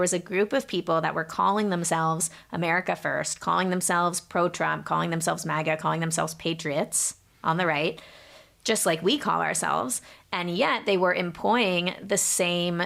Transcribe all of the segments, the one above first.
was a group of people that were calling themselves America First, calling themselves pro-Trump, calling themselves MAGA, calling themselves patriots on the right, just like we call ourselves. And yet they were employing the same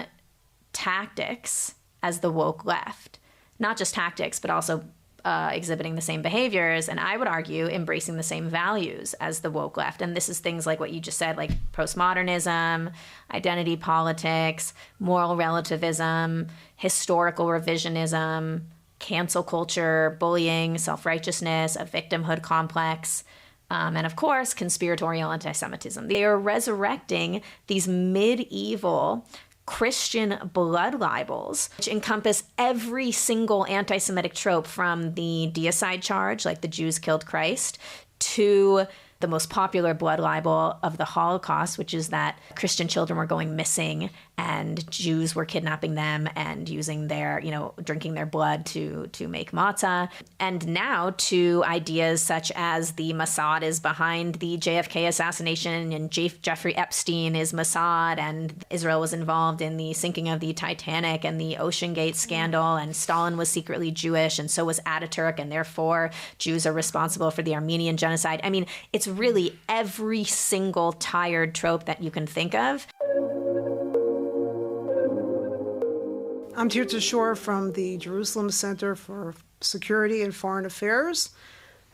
tactics as the woke left. Not just tactics, but also exhibiting the same behaviors, and I would argue embracing the same values as the woke left. And this is things like what you just said, like postmodernism, identity politics, moral relativism, historical revisionism, cancel culture, bullying, self-righteousness, a victimhood complex, and of course, conspiratorial anti-Semitism. They are resurrecting these medieval Christian blood libels, which encompass every single anti-Semitic trope from the deicide charge, like the Jews killed Christ, to the most popular blood libel of the Holocaust, which is that Christian children were going missing and Jews were kidnapping them and using their, drinking their blood to make matzah. And now to ideas such as the Mossad is behind the JFK assassination and Jeffrey Epstein is Mossad and Israel was involved in the sinking of the Titanic and the Ocean Gate scandal and Stalin was secretly Jewish and so was Ataturk and therefore Jews are responsible for the Armenian genocide. I mean, it's really every single tired trope that you can think of. I'm Tirza Shorr from the Jerusalem Center for Security and Foreign Affairs.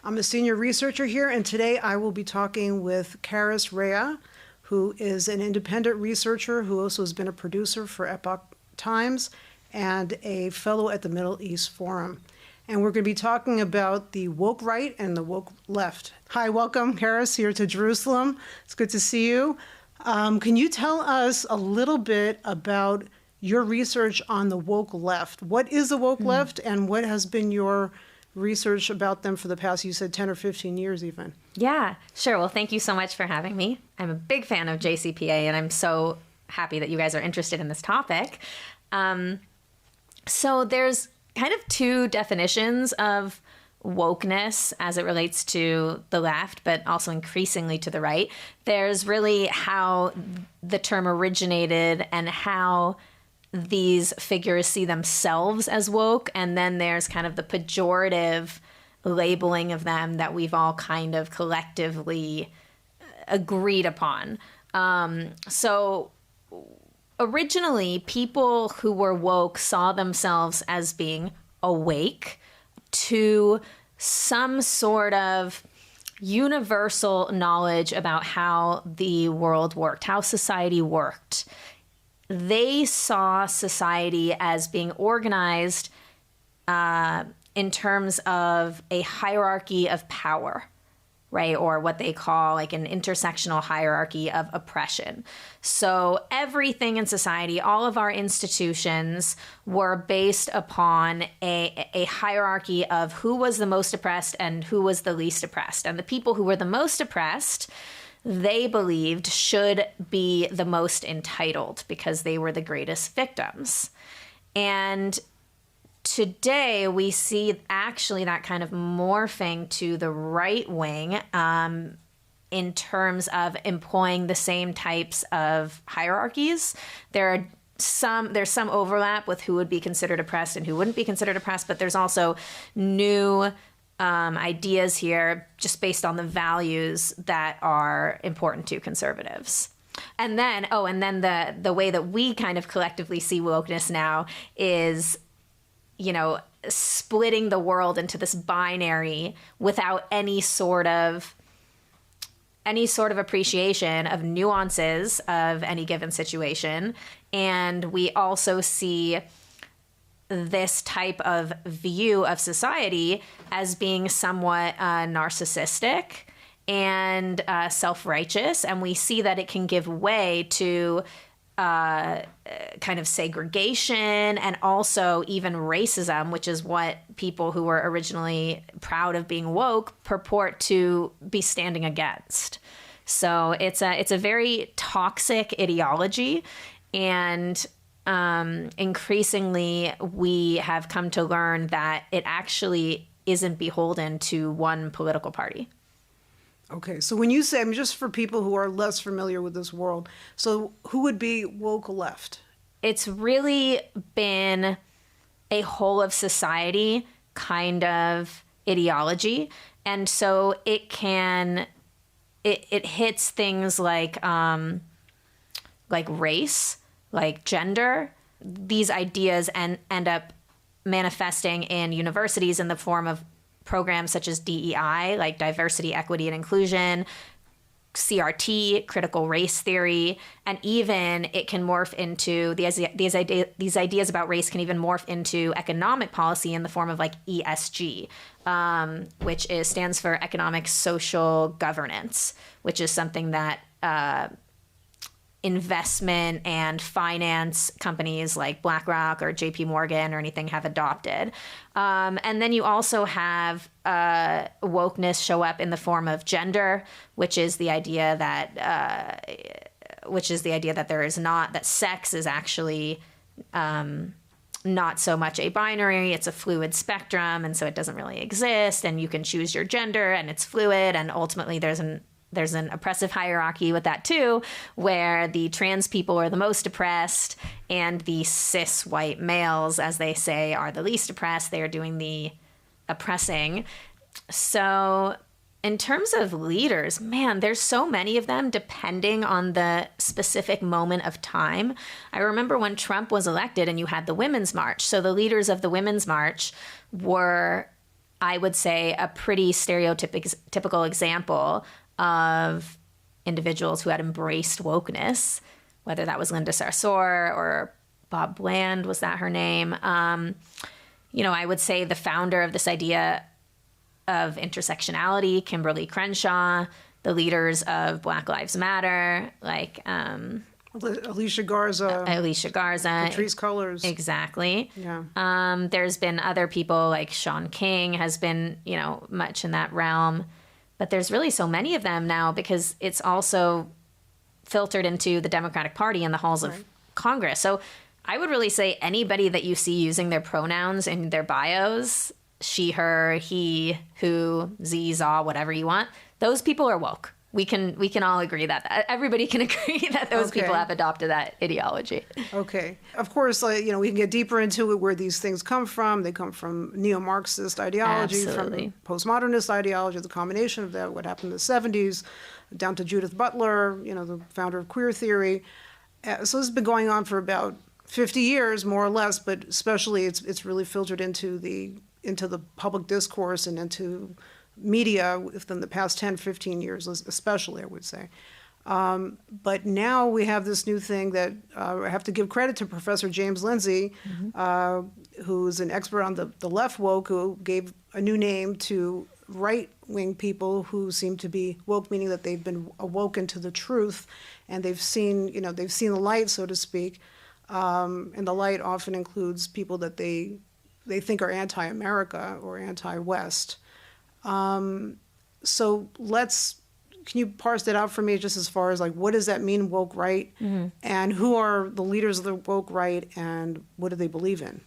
I'm a senior researcher here, and today I will be talking with Karys Rhea, who is an independent researcher who also has been a producer for Epoch Times and a fellow at the Middle East Forum. And we're going to be talking about the woke right and the woke left. Hi, welcome, Karys, here to Jerusalem. It's good to see you. Can you tell us a little bit about your research on the woke left? What is the woke left, and what has been your research about them for the past, you said 10 or 15 years even? Yeah, sure. Well, thank you so much for having me. I'm a big fan of JCPA, and I'm so happy that you guys are interested in this topic. So there's kind of two definitions of wokeness as it relates to the left, but also increasingly to the right. There's really how the term originated and how these figures see themselves as woke, and then there's kind of the pejorative labeling of them that we've all kind of collectively agreed upon. So originally, people who were woke saw themselves as being awake to some sort of universal knowledge about how the world worked, how society worked. They saw society as being organized in terms of a hierarchy of power, right? Or what they call like an intersectional hierarchy of oppression. So everything in society, all of our institutions were based upon a hierarchy of who was the most oppressed and who was the least oppressed. And the people who were the most oppressed, they believed should be the most entitled because they were the greatest victims. And today we see actually that kind of morphing to the right wing in terms of employing the same types of hierarchies. There's some overlap with who would be considered oppressed and who wouldn't be considered oppressed, but there's also new ideas here just based on the values that are important to conservatives. And then, the way that we kind of collectively see wokeness now is, splitting the world into this binary without any sort of appreciation of nuances of any given situation. And we also see this type of view of society as being somewhat narcissistic and self-righteous. And we see that it can give way to kind of segregation and also even racism, which is what people who were originally proud of being woke purport to be standing against. So it's a very toxic ideology, and increasingly we have come to learn that it actually isn't beholden to one political party. Okay, so when you say, just for people who are less familiar with this world, so who would be woke left? It's really been a whole of society kind of ideology. And so it hits things like race, like gender. These ideas end up manifesting in universities in the form of programs such as DEI, like diversity, equity, and inclusion, CRT, critical race theory, and even it can morph into these ideas about race can even morph into economic policy in the form of like ESG, which stands for economic social governance, which is something that investment and finance companies like BlackRock or JP Morgan or anything have adopted. And then you also have wokeness show up in the form of gender, which is the idea that that sex is actually not so much a binary, it's a fluid spectrum, and so it doesn't really exist, and you can choose your gender and it's fluid, and ultimately there's an oppressive hierarchy with that too, where the trans people are the most oppressed and the cis white males, as they say, are the least oppressed. They are doing the oppressing. So in terms of leaders, man, there's so many of them depending on the specific moment of time. I remember when Trump was elected and you had the Women's March. So the leaders of the Women's March were, I would say, a pretty stereotypical example of individuals who had embraced wokeness, whether that was Linda Sarsour or Bob Bland, was that her name? I would say the founder of this idea of intersectionality, Kimberly Crenshaw, the leaders of Black Lives Matter, like Alicia Garza, Patrisse Cullors. Exactly. Yeah. There's been other people like Sean King has been, much in that realm. But there's really so many of them now because it's also filtered into the Democratic Party and the halls of Congress. So I would really say anybody that you see using their pronouns in their bios, she, her, he, who, ze, za, whatever you want, those people are woke. We can all agree that everybody can agree that those people have adopted that ideology. Okay. Of course, we can get deeper into it, where these things come from. They come from neo-Marxist ideology, Absolutely. From postmodernist ideology, the combination of that, what happened in the 70s, down to Judith Butler, the founder of queer theory. So this has been going on for about 50 years, more or less, but especially it's really filtered into the public discourse and into media within the past 10, 15 years, especially, I would say. But now we have this new thing that I have to give credit to Professor James Lindsay, who's an expert on the left woke, who gave a new name to right-wing people who seem to be woke, meaning that they've been awoken to the truth and they've seen the light, so to speak. And the light often includes people that they think are anti-America or anti-West. So can you parse that out for me, just as far as what does that mean, woke right? And who are the leaders of the woke right, and what do they believe in?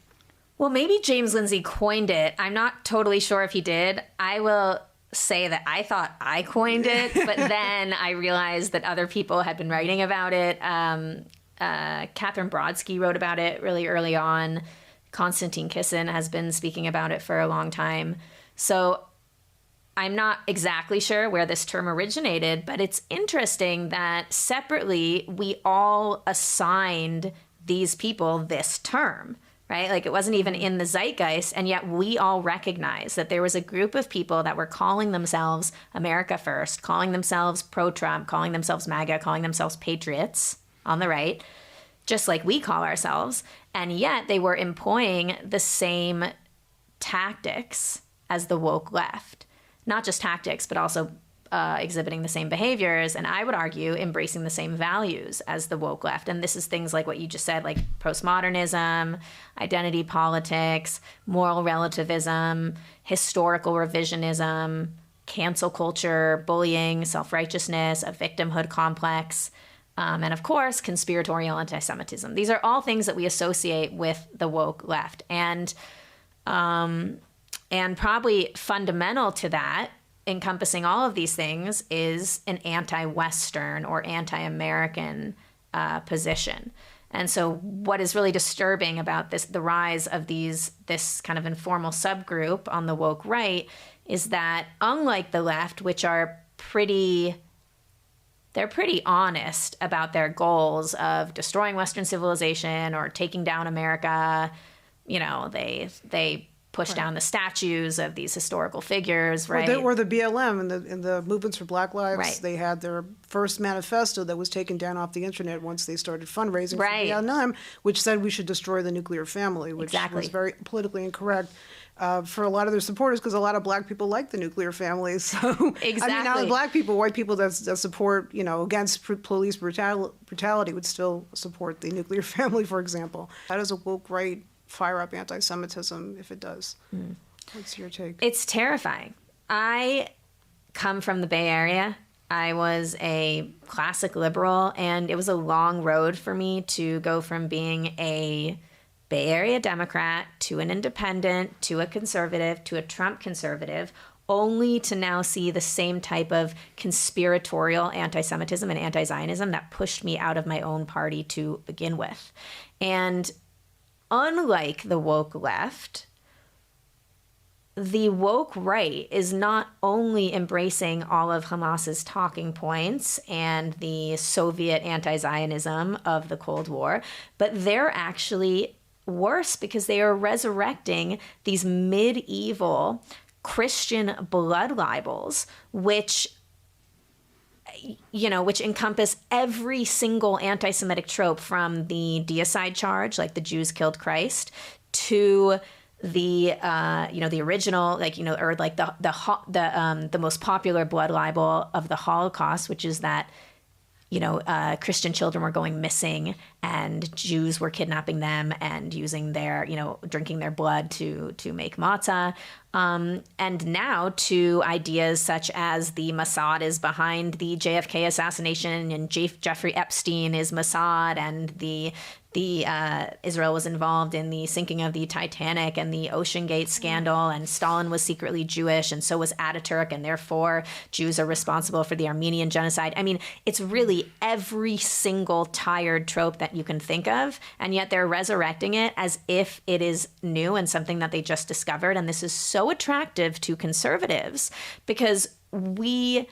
Well, maybe James Lindsay coined it. I'm not totally sure if he did. I will say that I thought I coined it, but then I realized that other people had been writing about it. Catherine Brodsky wrote about it really early on. Konstantin Kisin has been speaking about it for a long time. So I'm not exactly sure where this term originated, but it's interesting that separately we all assigned these people this term, right? Like it wasn't even in the zeitgeist, and yet we all recognize that there was a group of people that were calling themselves America First, calling themselves pro-Trump, calling themselves MAGA, calling themselves patriots on the right, just like we call ourselves, and yet they were employing the same tactics as the woke left. Not just tactics, but also exhibiting the same behaviors, and I would argue embracing the same values as the woke left. And this is things like what you just said, like postmodernism, identity politics, moral relativism, historical revisionism, cancel culture, bullying, self-righteousness, a victimhood complex, and of course, conspiratorial anti-Semitism. These are all things that we associate with the woke left. And probably fundamental to that, encompassing all of these things, is an anti-Western or anti-American position. And so what is really disturbing about the rise of this kind of informal subgroup on the woke right is that unlike the left, which are they're pretty honest about their goals of destroying Western civilization or taking down America, they push down the statues of these historical figures, right? Or the BLM and the movements for Black Lives. Right. They had their first manifesto that was taken down off the internet once they started fundraising for Vietnam, which said we should destroy the nuclear family, which was very politically incorrect for a lot of their supporters, because a lot of Black people like the nuclear family. So exactly. I mean, not only Black people, white people that support, against police brutality would still support the nuclear family, for example. How does a woke right fire up anti-Semitism if it does? What's your take? It's terrifying. I come from the Bay Area. I was a classic liberal, and it was a long road for me to go from being a Bay Area Democrat to an independent, to a conservative, to a Trump conservative, only to now see the same type of conspiratorial anti-Semitism and anti-Zionism that pushed me out of my own party to begin with. And unlike the woke left, the woke right is not only embracing all of Hamas's talking points and the Soviet anti-Zionism of the Cold War, but they're actually worse because they are resurrecting these medieval Christian blood libels, which encompass every single anti-Semitic trope, from the deicide charge, like the Jews killed Christ, to the original, the most popular blood libel of the Holocaust, which is that Christian children were going missing and Jews were kidnapping them and using their, drinking their blood to make matzah. And now to ideas such as the Mossad is behind the JFK assassination and Jeffrey Epstein is Mossad, and the Israel was involved in the sinking of the Titanic and the OceanGate scandal, and Stalin was secretly Jewish, and so was Ataturk, and therefore Jews are responsible for the Armenian genocide. I mean, it's really every single tired trope that you can think of, and yet they're resurrecting it as if it is new and something that they just discovered. And this is so attractive to conservatives because we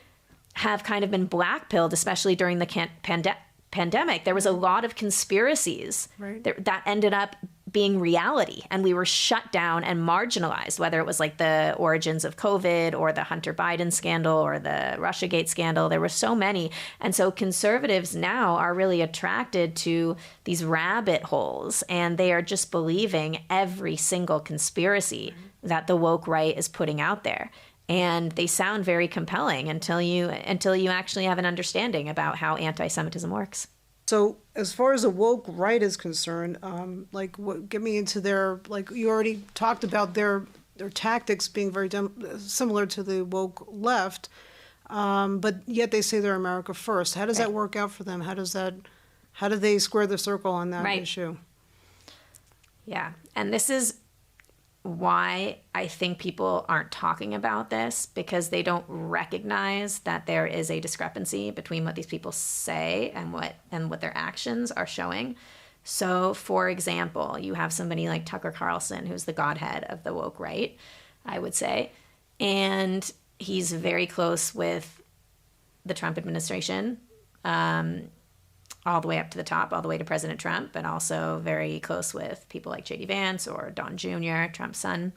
have kind of been blackpilled, especially during the pandemic. There was a lot of conspiracies that ended up being reality, and we were shut down and marginalized, whether it was like the origins of COVID or the Hunter Biden scandal or the Russiagate scandal. There were so many. And so conservatives now are really attracted to these rabbit holes, and they are just believing every single conspiracy that the woke right is putting out there. And they sound very compelling until you actually have an understanding about how anti-Semitism works. So as far as the woke right is concerned, get me into their, you already talked about their tactics being very similar to the woke left, but yet they say they're America first. How does that work out for them? How do they square the circle on that issue? Yeah, and this is why I think people aren't talking about this, because they don't recognize that there is a discrepancy between what these people say and what their actions are showing. So, for example, you have somebody like Tucker Carlson, who's the godhead of the woke right, I would say, and he's very close with the Trump administration, all the way up to the top, all the way to President Trump, but also very close with people like J.D. Vance or Don Jr., Trump's son.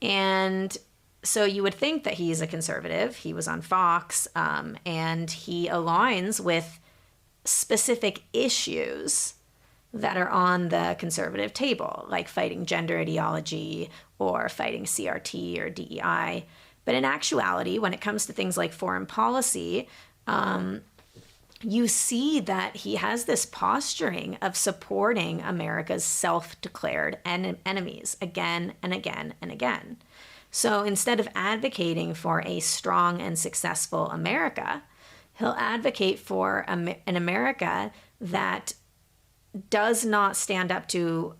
And so you would think that he's a conservative. He was on Fox, and he aligns with specific issues that are on the conservative table, like fighting gender ideology or fighting CRT or DEI. But in actuality, when it comes to things like foreign policy, you see that he has this posturing of supporting America's self-declared enemies again and again and again. So instead of advocating for a strong and successful America, he'll advocate for an America that does not stand up to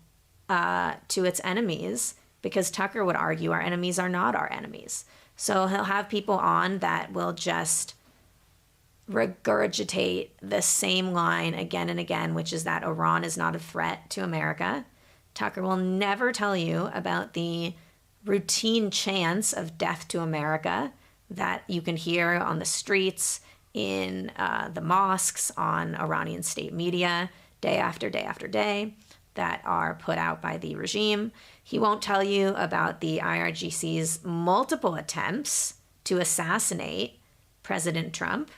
its enemies, because Tucker would argue our enemies are not our enemies. So he'll have people on that will just regurgitate the same line again and again, which is that Iran is not a threat to America. Tucker will never tell you about the routine chants of death to America that you can hear on the streets, in the mosques, on Iranian state media, day after day after day, that are put out by the regime. He won't tell you about the IRGC's multiple attempts to assassinate President Trump,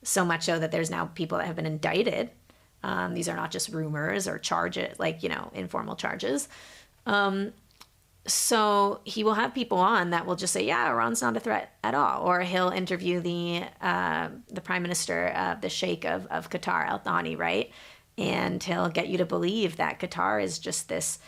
so much so that there's now people that have been indicted. These are not just rumors or charges, like, informal charges. So he will have people on that will just say, yeah, Iran's not a threat at all. Or he'll interview the prime minister, the Sheikh of Qatar, Al Thani, right? And he'll get you to believe that Qatar is just this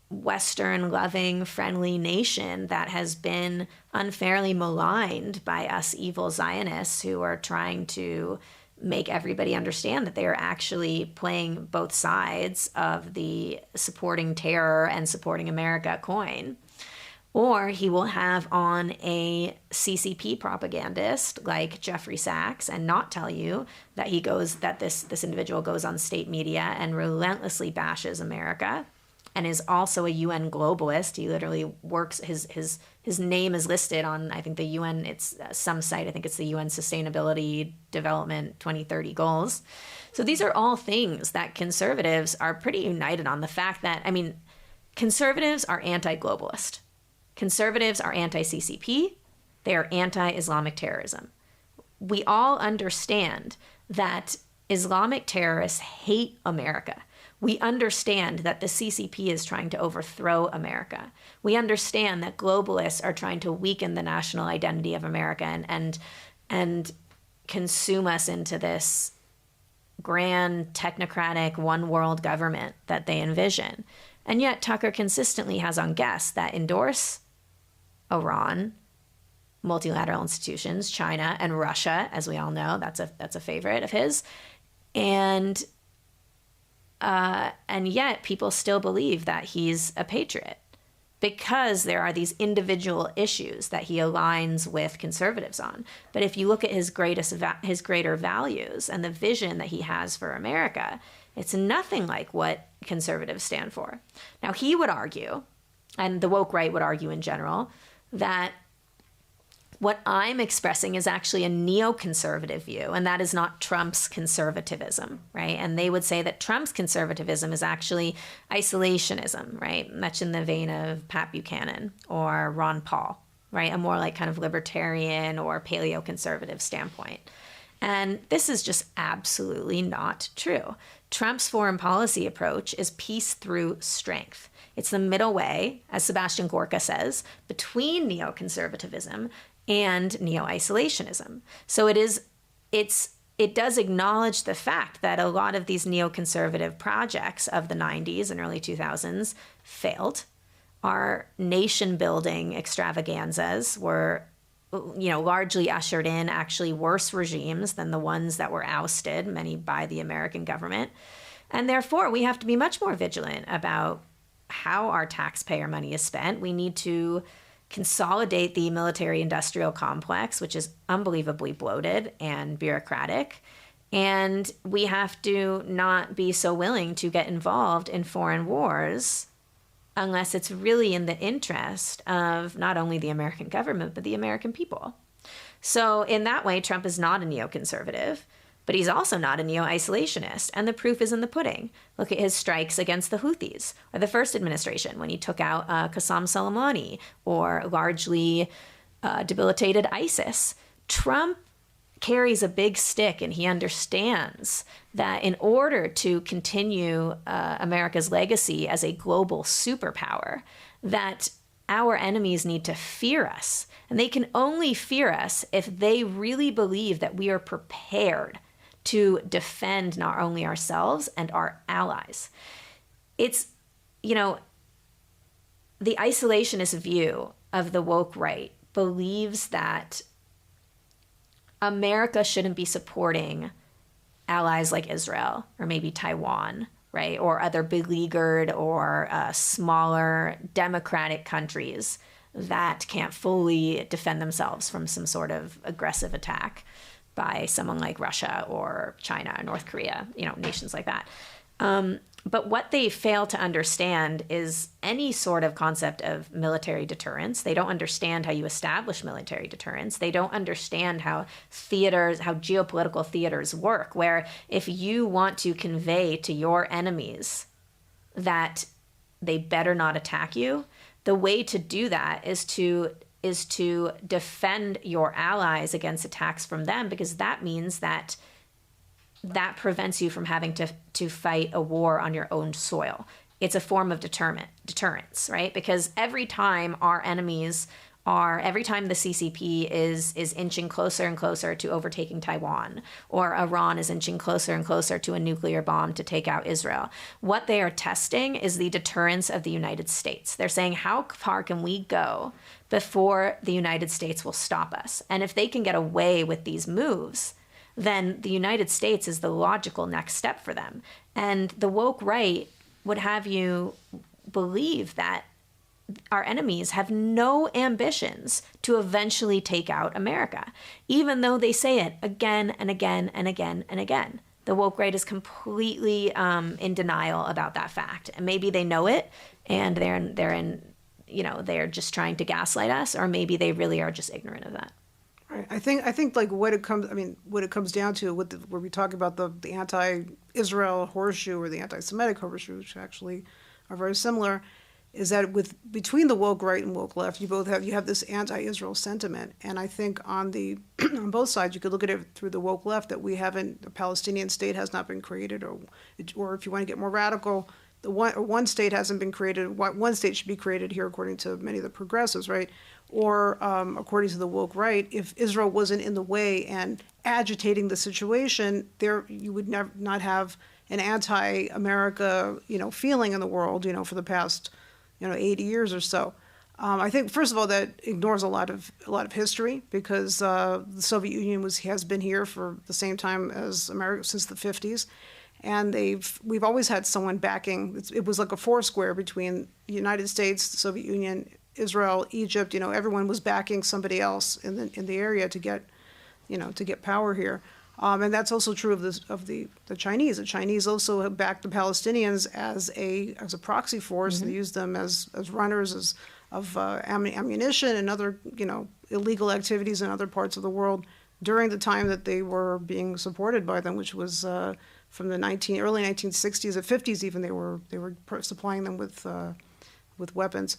Western loving, friendly nation that has been unfairly maligned by us evil Zionists who are trying to make everybody understand that they are actually playing both sides of the supporting terror and supporting America coin. Or he will have on a CCP propagandist like Jeffrey Sachs and not tell you that this individual goes on state media and relentlessly bashes America and is also a UN globalist. He literally works, his name is listed on, I think, the UN, it's some site, I think it's the UN Sustainability Development 2030 goals. So these are all things that conservatives are pretty united on. The fact that, conservatives are anti-globalist. Conservatives are anti-CCP. They are anti-Islamic terrorism. We all understand that Islamic terrorists hate America. We understand that the CCP is trying to overthrow America. We understand that globalists are trying to weaken the national identity of America and consume us into this grand, technocratic, one world government that they envision. And yet Tucker consistently has on guests that endorse Iran, multilateral institutions, China, and Russia, as we all know. That's a favorite of his. And yet people still believe that he's a patriot because there are these individual issues that he aligns with conservatives on. But if you look at his greater values and the vision that he has for America, it's nothing like what conservatives stand for. Now, he would argue, and the woke right would argue in general, that what I'm expressing is actually a neoconservative view, and that is not Trump's conservatism, right? And they would say that Trump's conservatism is actually isolationism, right? Much in the vein of Pat Buchanan or Ron Paul, right? A more like kind of libertarian or paleoconservative standpoint. And this is just absolutely not true. Trump's foreign policy approach is peace through strength. It's the middle way, as Sebastian Gorka says, between neoconservatism and neo-isolationism. So it does acknowledge the fact that a lot of these neoconservative projects of the 90s and early 2000s failed. Our nation-building extravaganzas were, largely ushered in actually worse regimes than the ones that were ousted, many by the American government. And therefore, we have to be much more vigilant about how our taxpayer money is spent. We need to consolidate the military-industrial complex, which is unbelievably bloated and bureaucratic. And we have to not be so willing to get involved in foreign wars unless it's really in the interest of not only the American government, but the American people. So in that way, Trump is not a neoconservative, but he's also not a neo-isolationist. And the proof is in the pudding. Look at his strikes against the Houthis, or the first administration when he took out Qasem Soleimani, or largely debilitated ISIS. Trump carries a big stick, and he understands that in order to continue America's legacy as a global superpower, that our enemies need to fear us. And they can only fear us if they really believe that we are prepared to defend not only ourselves and our allies. It's, the isolationist view of the woke right believes that America shouldn't be supporting allies like Israel or maybe Taiwan, right? Or other beleaguered or smaller democratic countries that can't fully defend themselves from some sort of aggressive attack. by someone like Russia or China, North Korea, nations like that. But what they fail to understand is any sort of concept of military deterrence. They don't understand how you establish military deterrence. They don't understand how geopolitical theaters work, where if you want to convey to your enemies that they better not attack you, the way to do that is to defend your allies against attacks from them, because that means that prevents you from having to fight a war on your own soil. It's a form of deterrence, right? Because every time the CCP is inching closer and closer to overtaking Taiwan, or Iran is inching closer and closer to a nuclear bomb to take out Israel, what they are testing is the deterrence of the United States. They're saying, how far can we go before the United States will stop us? And if they can get away with these moves, then the United States is the logical next step for them. And the woke right would have you believe that our enemies have no ambitions to eventually take out America, even though they say it again and again and again and again. The woke right is completely in denial about that fact. And maybe they know it and they're just trying to gaslight us, or maybe they really are just ignorant of that. Right. I think like what it comes down to where we talk about the anti-Israel horseshoe or the anti-Semitic horseshoe, which actually are very similar, is that between the woke right and woke left, you have this anti-Israel sentiment. And I think on both sides, you could look at it through the woke left, that the Palestinian state has not been created, or if you want to get more radical, one state hasn't been created. One state should be created here, according to many of the progressives, right? Or according to the woke right, if Israel wasn't in the way and agitating the situation, you would not have an anti-America, feeling in the world, for the past, 80 years or so. I think, first of all, that ignores a lot of history, because the Soviet Union has been here for the same time as America, since the 50s. And we've always had someone backing. It was like a foursquare between the United States, the Soviet Union, Israel, Egypt. Everyone was backing somebody else in the area to get power here. And that's also true of the Chinese. The Chinese also have backed the Palestinians as a proxy force. Mm-hmm. They used them as runners of ammunition and other illegal activities in other parts of the world during the time that they were being supported by them, which was from the early 1960s or 50s. Even they were supplying them with weapons.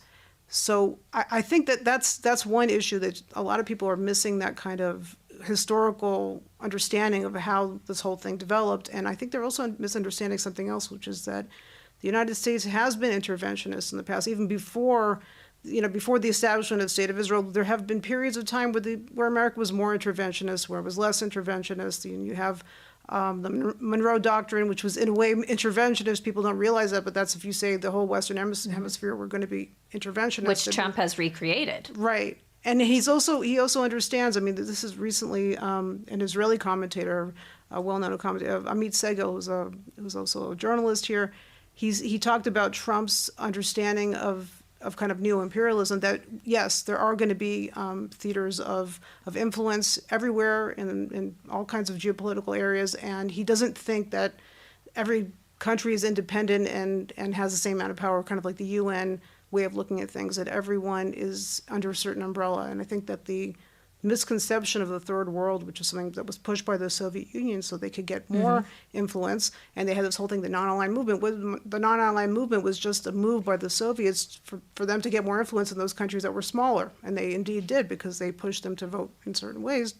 So I think that's one issue, that a lot of people are missing, that kind of historical understanding of how this whole thing developed. And I think they're also misunderstanding something else, which is that the United States has been interventionist in the past. Even before the establishment of the State of Israel, there have been periods of time where America was more interventionist, where it was less interventionist. You have the Monroe Doctrine, which was in a way interventionist. People don't realize that, but that's if you say the whole Western Hemisphere were going to be interventionist. Which Trump has recreated. Right. And he also understands, this is recently an Israeli commentator, a well-known commentator, Amit Segal, who's also a journalist here. He talked about Trump's understanding of kind of neo-imperialism, that yes, there are going to be theaters of influence everywhere in all kinds of geopolitical areas, and he doesn't think that every country is independent and has the same amount of power, kind of like the UN way of looking at things, that everyone is under a certain umbrella. And I think that the misconception of the third world, which is something that was pushed by the Soviet Union so they could get more influence, and they had this whole thing, the non-aligned movement. The non-aligned movement was just a move by the Soviets for them to get more influence in those countries that were smaller, and they indeed did, because they pushed them to vote in certain ways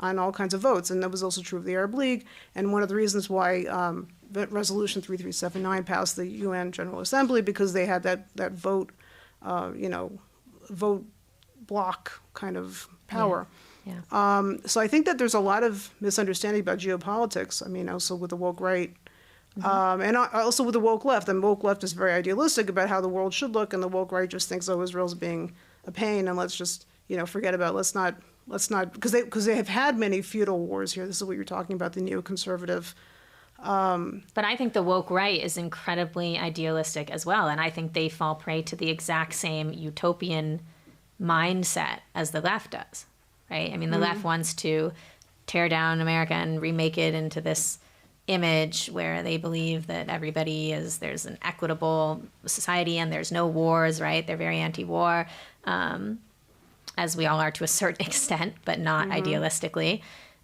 on all kinds of votes. And that was also true of the Arab League. And one of the reasons why Resolution 3379 passed the UN General Assembly, because they had that vote block kind of power. Yeah. So I think that there's a lot of misunderstanding about geopolitics. Also with the woke right, and also with the woke left. And woke left is very idealistic about how the world should look, and the woke right just thinks, oh, Israel's being a pain, and let's just forget about it. Let's not because they have had many feudal wars here. This is what you're talking about, the neoconservative. But I think the woke right is incredibly idealistic as well, and I think they fall prey to the exact same utopian mindset as the left does, right? The left wants to tear down America and remake it into this image where they believe that there's an equitable society and there's no wars, right? They're very anti-war, as we all are to a certain extent, but not idealistically.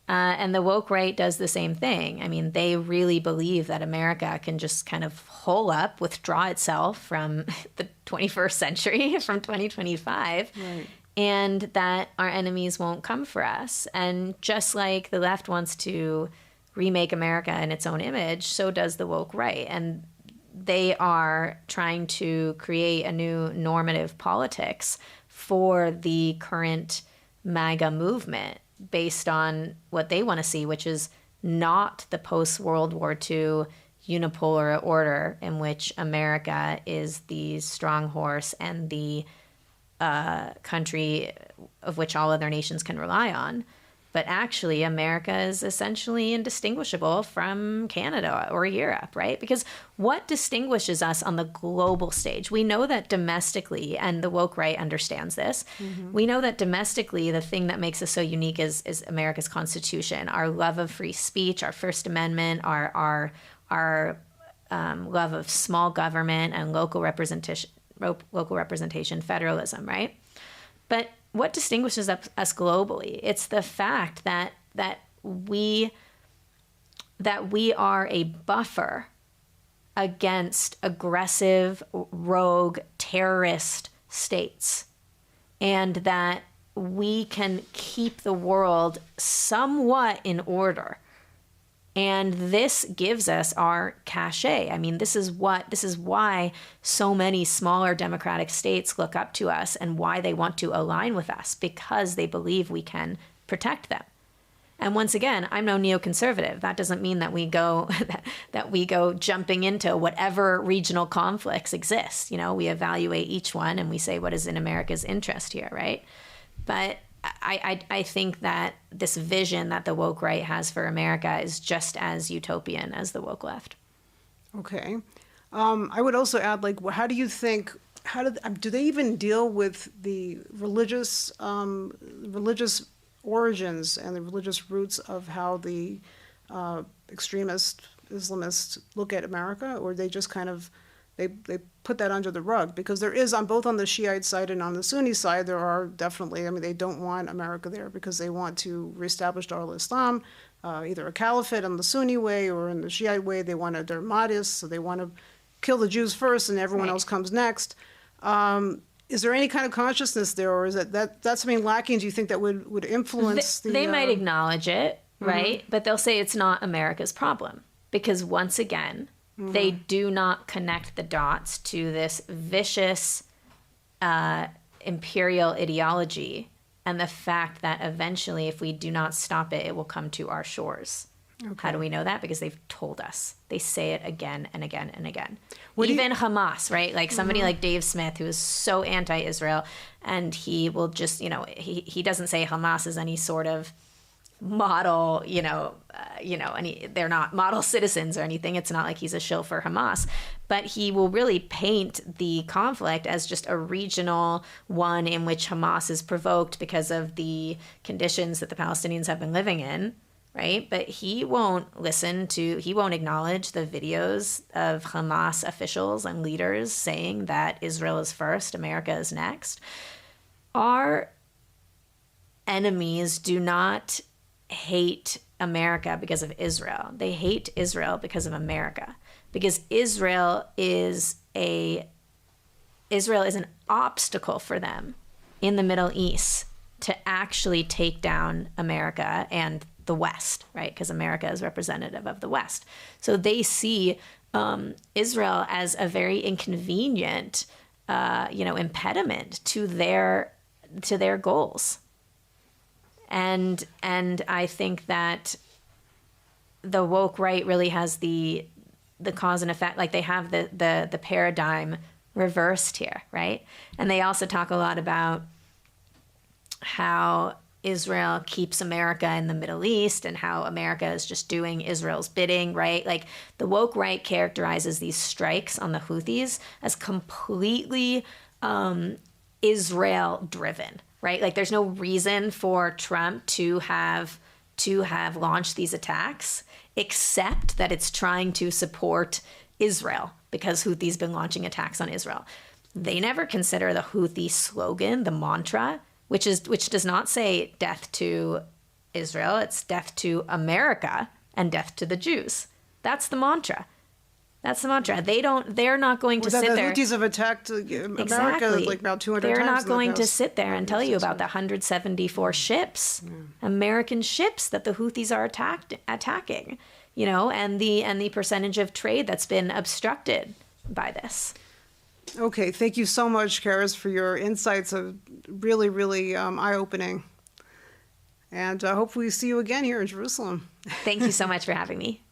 And the woke right does the same thing. I mean, they really believe that America can just kind of hole up, withdraw itself from the 21st century, from 2025, Right. and that our enemies won't come for us. And just like the left wants to remake America in its own image, so does the woke right. And they are trying to create a new normative politics for the current MAGA movement based on what they want to see, which is not the post-World War II unipolar order in which America is the strong horse and the country of which all other nations can rely on. But actually, America is essentially indistinguishable from Canada or Europe, right? Because what distinguishes us on the global stage? We know that domestically, and the woke right understands this, we know that domestically, the thing that makes us so unique is America's Constitution, our love of free speech, our First Amendment, our love of small government and local representation, federalism, right? But what distinguishes us globally? It's the fact that we are a buffer against aggressive, rogue, terrorist states, and that we can keep the world somewhat in order. And this gives us our cachet. I mean, this is why so many smaller democratic states look up to us and why they want to align with us, because they believe we can protect them. And once again, I'm no neoconservative. That doesn't mean that we go that we go jumping into whatever regional conflicts exist. You know, we evaluate each one and we say what is in America's interest here, right? But I think that this vision that the woke right has for America is just as utopian as the woke left. Okay. I would also add, like, how do you think, do they even deal with the religious origins and the religious roots of how the extremist Islamists look at America, or they just kind of they put that under the rug? Because there is, on both on the Shiite side and on the Sunni side, there are definitely, I mean, they don't want America there because they want to reestablish Dar al-Islam, either a caliphate in the Sunni way or in the Shiite way. They want they're modest, so they want to kill the Jews first and everyone else comes next. Is there any kind of consciousness there, or is that's something lacking? Do you think that would influence they might acknowledge it, right? But they'll say it's not America's problem, because once again, they do not connect the dots to this vicious imperial ideology and the fact that eventually, if we do not stop it, it will come to our shores. Okay. How do we know that? Because they've told us. They say it again and again and again. Even Hamas, right? Like somebody like Dave Smith, who is so anti-Israel, and he will just, he doesn't say Hamas is any sort of model, they're not model citizens or anything. It's not like he's a shill for Hamas, but he will really paint the conflict as just a regional one in which Hamas is provoked because of the conditions that the Palestinians have been living in, right? But he won't acknowledge the videos of Hamas officials and leaders saying that Israel is first, America is next. Our enemies do not hate America because of Israel. They hate Israel because of America. Because Israel is an obstacle for them in the Middle East to actually take down America and the West, right? Because America is representative of the West. So they see Israel as a very inconvenient, impediment to their goals. And I think that the woke right really has the cause and effect, like they have the paradigm reversed here, right? And they also talk a lot about how Israel keeps America in the Middle East and how America is just doing Israel's bidding, right? Like the woke right characterizes these strikes on the Houthis as completely Israel driven, right? Like there's no reason for Trump to have to have launched these attacks, except that it's trying to support Israel, because Houthis been launching attacks on Israel. They never consider the Houthi slogan, the mantra, which does not say death to Israel, it's death to America and death to the Jews. That's the mantra. That's the mantra. They're not going to sit there. The Houthis have attacked America Exactly. like about 200 times. They're not going to sit there and tell you about the 174 ships, American ships that the Houthis are attacking, and the percentage of trade that's been obstructed by this. Okay, thank you so much, Karys, for your insights. Really, really eye-opening. And hopefully see you again here in Jerusalem. Thank you so much for having me.